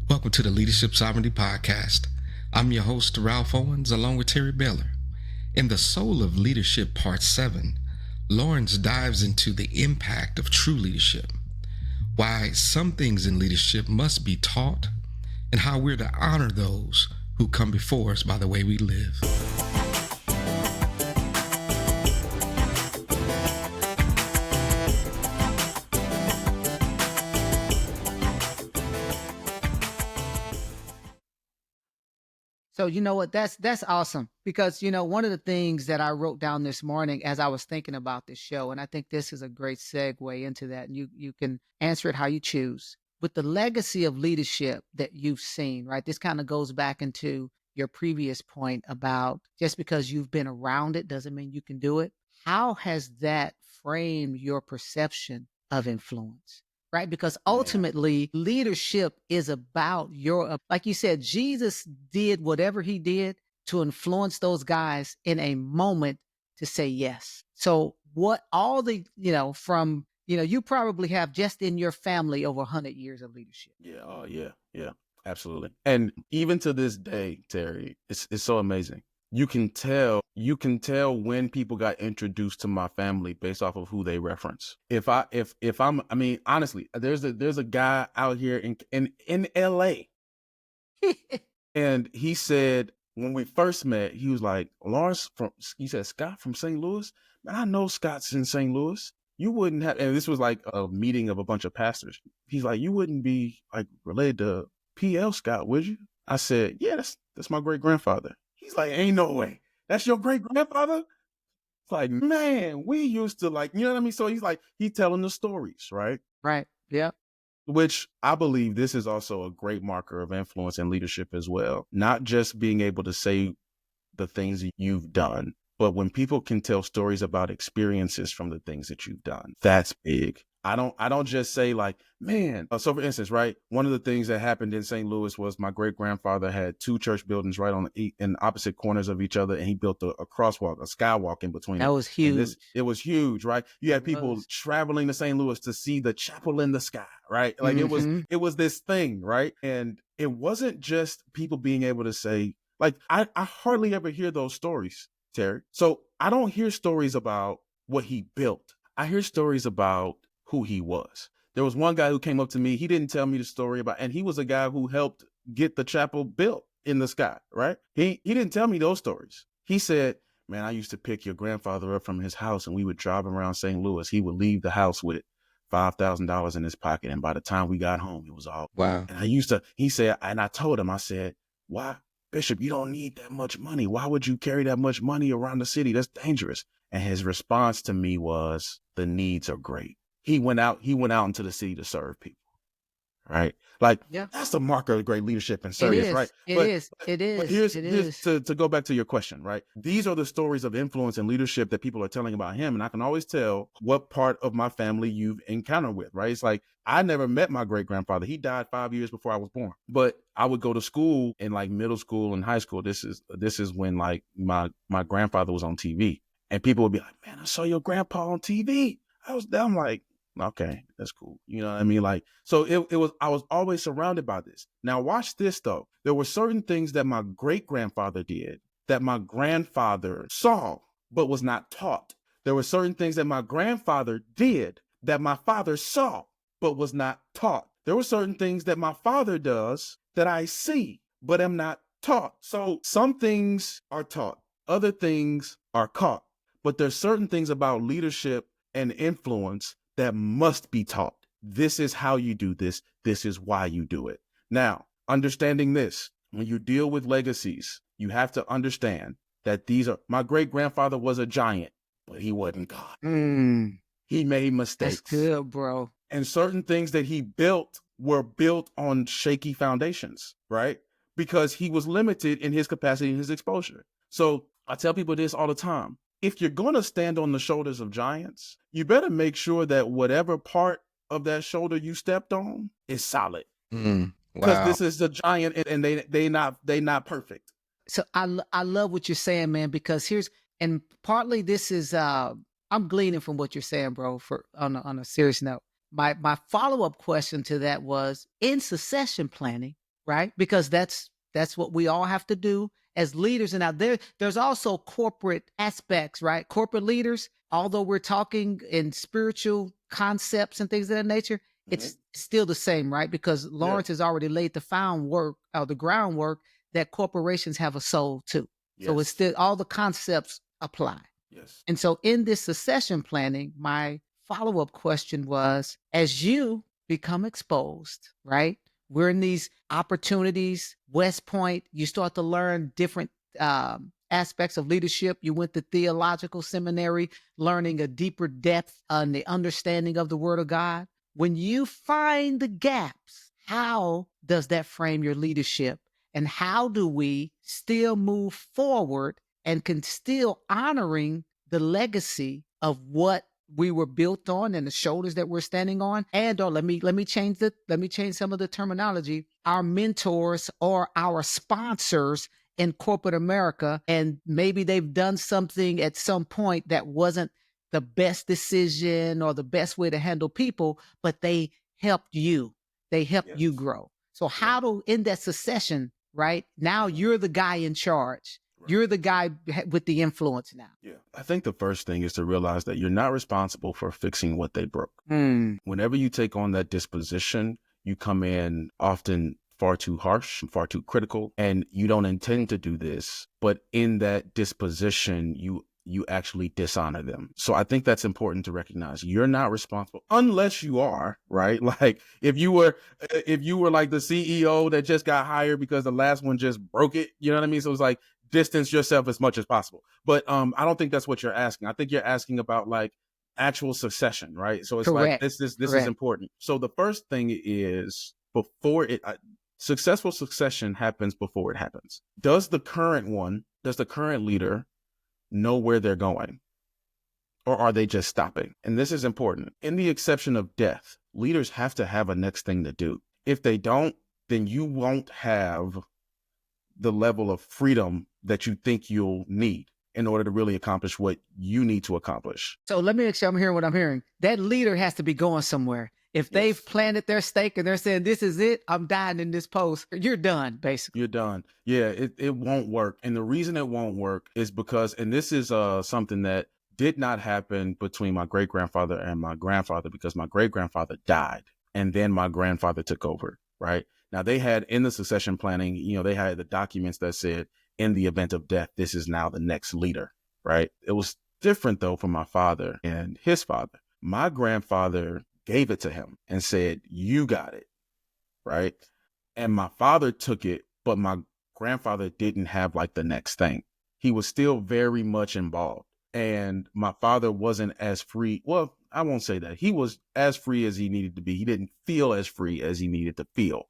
Welcome to the Leadership Sovereignty Podcast. I'm your host, Ralph Owens, along with Terry Baylor. In The Soul of Leadership, Part 7, Lawrence dives into the impact of true leadership, why some things in leadership must be taught, and how we're to honor those who come before us by the way we live. So you know what? That's awesome because one of the things that I wrote down this morning as I was thinking about this show, and I think this is a great segue into that. And you can answer it how you choose. With the legacy of leadership that you've seen, right? This kind of goes back into your previous point about just because you've been around it doesn't mean you can do it. How has that framed your perception of influence? Right? Because Man, ultimately, leadership is about like you said, Jesus did whatever he did to influence those guys in a moment to say yes. So, what all the, you probably have just in your family over 100 years of leadership. yeah, absolutely. And even to this day, Terry, it's so amazing. You can tell when people got introduced to my family based off of who they reference. I mean, honestly, there's a guy out here in LA, and he said when we first met, he was like, he said, Scott from St. Louis? Man, I know Scott's in St. Louis. You wouldn't have, and this was like a meeting of a bunch of pastors. He's like, you wouldn't be like related to PL Scott, would you? I said, yeah, that's my great grandfather. He's like, ain't no way. That's your great grandfather? It's like, man, we used to like, you know what I mean? So he's like, he telling the stories, right? Right. Yeah. Which I believe this is also a great marker of influence and leadership as well. Not just being able to say the things you've done, but when people can tell stories about experiences from the things that you've done, that's big. I don't just say like, man. So for instance, right, one of the things that happened in St. Louis was my great grandfather had two church buildings right in opposite corners of each other, and he built a crosswalk, a skywalk in between That them. was And huge. it was huge, right? You had It people was. traveling to St. Louis to see the chapel in the sky, right? Like Mhm. it was this thing, right? And it wasn't just people being able to say, like, I hardly ever hear those stories, Terry. So I don't hear stories about what he built. I hear stories about who he was. There was one guy who came up to me. He didn't tell me the story about, and he was a guy who helped get the chapel built in the sky, right? He didn't tell me those stories. He said, man, I used to pick your grandfather up from his house and we would drive around St. Louis. He would leave the house with $5,000 in his pocket. And by the time we got home, it was all. Wow. And he said, and I told him, I said, why, Bishop, you don't need that much money. Why would you carry that much money around the city? That's dangerous. And his response to me was, the needs are great. He went out into the city to serve people, right? Like, Yeah. that's the marker of great leadership and It service, right? is. It is. It But is. here's It is. to go back to your question, right? These are the stories of influence and leadership that people are telling about him. And I can always tell what part of my family you've encountered with, right? It's like, I never met my great grandfather. He died 5 years before I was born. But I would go to school in like middle school and high school. This is when like my grandfather was on TV. And people would be like, man, I saw your grandpa on TV. I'm like, okay, that's cool. You know what I mean? Like, so I was always surrounded by this. Now watch this though. There were certain things that my great grandfather did that my grandfather saw, but was not taught. There were certain things that my grandfather did that my father saw, but was not taught. There were certain things that my father does that I see, but am not taught. So some things are taught, other things are caught. But there's certain things about leadership and influence that must be taught. This is how you do this. This is why you do it. Now, understanding this, when you deal with legacies, you have to understand that my great grandfather was a giant, but he wasn't God. He made mistakes. That's good, bro. And certain things that he built were built on shaky foundations, right? Because he was limited in his capacity and his exposure. So I tell people this all the time. If you're going to stand on the shoulders of giants, you better make sure that whatever part of that shoulder you stepped on is solid. Because this is the giant and they not perfect. So I love what you're saying, man, because and partly this is I'm gleaning from what you're saying, bro, for on a serious note. My follow-up question to that was, in succession planning, right? Because that's what we all have to do as leaders. And now there's also corporate aspects, right? Corporate leaders, although we're talking in spiritual concepts and things of that nature, Mhm. it's still the same, right? Because Yeah. Lawrence has already laid the groundwork that corporations have a soul too. So it's Yes. still all the concepts apply. Yes. And so in this succession planning, my follow-up question was, as you become exposed, right? We're in these opportunities, West Point, you start to learn different aspects of leadership. You went to theological seminary, learning a deeper depth on the understanding of the Word of God. When you find the gaps, how does that frame your leadership? And how do we still move forward and can still honoring the legacy of what we were built on and the shoulders that we're standing on? And or let me change some of the terminology. Our mentors or our sponsors in corporate America, and maybe they've done something at some point that wasn't the best decision or the best way to handle people, but they helped you. They helped you Yes. grow. So Yeah. how to in that succession, right? Now Mhm. you're the guy in charge. Right. You're the guy with the influence now. Yeah. I think the first thing is to realize that you're not responsible for fixing what they broke. Mm, Whenever you take on that disposition, you come in often far too harsh, far too critical, and you don't intend to do this, but in that disposition, you actually dishonor them. So I think that's important to recognize. You're not responsible unless you are, right? Like if you were like the CEO that just got hired because the last one just broke it, you know what I mean? So it's like distance yourself as much as possible. But I don't think that's what you're asking. I think you're asking about like actual succession, right? So it's like correct. this is Correct. important. So the first thing is before it successful succession happens before it happens. Does the current leader know where they're going? Or are they just stopping? And this is important. In the exception of death, leaders have to have a next thing to do. If they don't, then you won't have the level of freedom that you think you'll need in order to really accomplish what you need to accomplish. So let me make sure I'm hearing what I'm hearing. That leader has to be going somewhere. If they've Yes. planted their stake and they're saying, this is it, I'm dying in this post, you're done, basically. You're done. Yeah, it won't work. And the reason it won't work is because, and this is something that did not happen between my great grandfather and my grandfather, because my great grandfather died and then my grandfather took over, right? Now they had in the succession planning, they had the documents that said in the event of death, this is now the next leader, right? It was different though for my father and his father. My grandfather gave it to him and said, you got it, right? And my father took it, but my grandfather didn't have like the next thing. He was still very much involved. And my father wasn't as free. Well, I won't say that. He was as free as he needed to be. He didn't feel as free as he needed to feel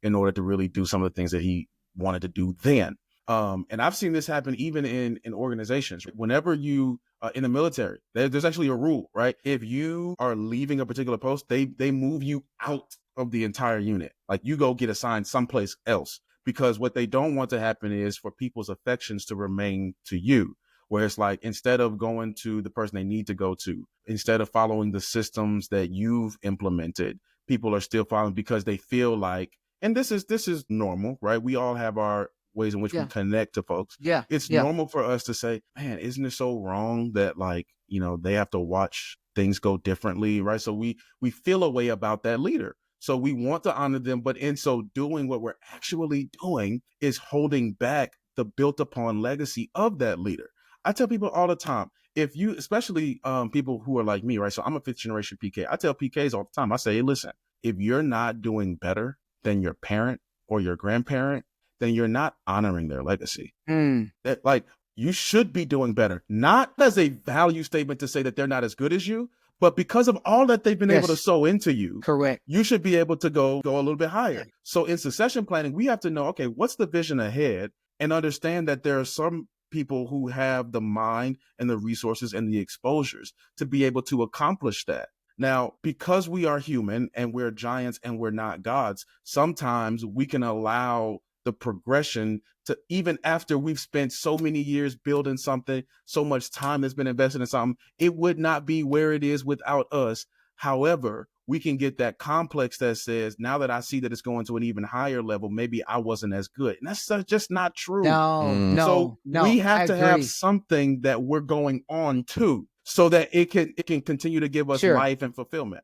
in order to really do some of the things that he wanted to do then. And I've seen this happen even in organizations. Whenever you in the military, there's actually a rule, right? If you are leaving a particular post, they move you out of the entire unit. Like you go get assigned someplace else, because what they don't want to happen is for people's affections to remain to you. Where it's like, instead of going to the person they need to go to, instead of following the systems that you've implemented, people are still following because they feel like, and this is normal, right? We all have our ways in which we Yeah. connect to folks. Yeah. It's Yeah. normal for us to say, man, isn't it so wrong that like, they have to watch things go differently, right? So we feel a way about that leader. So we want to honor them, but in so doing, what we're actually doing is holding back the built upon legacy of that leader. I tell people all the time, if you, especially people who are like me, right? So I'm a fifth generation PK. I tell PKs all the time, I say, hey, listen, if you're not doing better than your parent or your grandparent, then you're not honoring their legacy. That like, you should be doing better, not as a value statement to say that they're not as good as you, but because of all that they've been able to Yes. sow into you, Correct. you should be able to go a little bit higher. So in succession planning, we have to know, okay, what's the vision ahead, and understand that there are some people who have the mind and the resources and the exposures to be able to accomplish that. Now, because we are human and we're giants and we're not gods, sometimes we can allow the progression to, even after we've spent so many years building something, so much time that's been invested in something, it would not be where it is without us. However, we can get that complex that says, now that I see that it's going to an even higher level, maybe I wasn't as good. And that's just not true. So we have to have something that we're going on to, so that it can continue to give us life and fulfillment.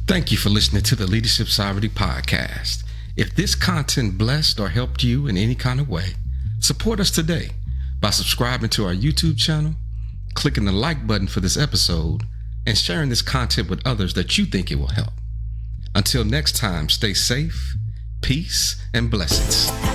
Thank you for listening to the Leadership Sovereignty Podcast. If this content blessed or helped you in any kind of way, support us today by subscribing to our YouTube channel, clicking the like button for this episode, and sharing this content with others that you think it will help. Until next time, stay safe, peace, and blessings.